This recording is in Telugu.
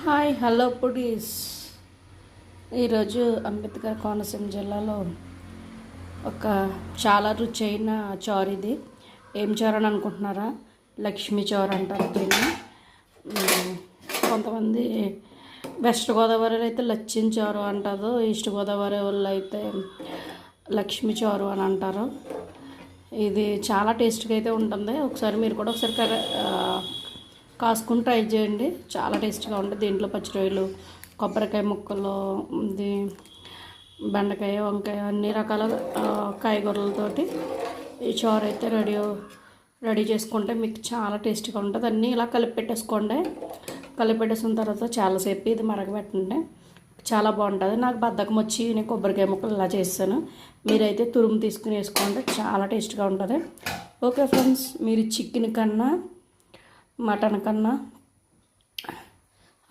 Hi hello పుడీస్. ఈరోజు అంబేద్కర్ కోనసీమ జిల్లాలో ఒక చాలా రుచైన చారు. ఇది ఏం చారు అని అనుకుంటున్నారా? లక్ష్మీ చారు అంటారు దీన్ని. కొంతమంది వెస్ట్ గోదావరిలో అయితే లచ్చిన చారు అంటారు, ఈస్ట్ గోదావరి వాళ్ళు అయితే లక్ష్మీ చారు అని అంటారు. ఇది చాలా టేస్ట్గా అయితే ఉంటుంది. ఒకసారి మీరు కూడా కాసుకుని ట్రై చేయండి, చాలా టేస్ట్గా ఉంటుంది. దీంట్లో పచ్చిరొయ్యలు, కొబ్బరికాయ ముక్కలు, ఇది బెండకాయ, వంకాయ, అన్ని రకాల కాయగూరలతోటి ఈ చారు అయితే రెడీ చేసుకుంటే మీకు చాలా టేస్ట్గా ఉంటుంది. అన్నీ ఇలా కలిపి పెట్టేసుకోండి. కలిపి పెట్టేసిన తర్వాత చాలాసేపు ఇది మరగబెట్టండి, చాలా బాగుంటుంది. నాకు బద్ధకం వచ్చి నేను కొబ్బరికాయ ముక్కలు ఇలా చేస్తాను. మీరైతే తురుము తీసుకుని వేసుకోండి, చాలా టేస్ట్గా ఉంటుంది. ఓకే ఫ్రెండ్స్, మీరు చికెన్ కన్నా మటన్ కన్నా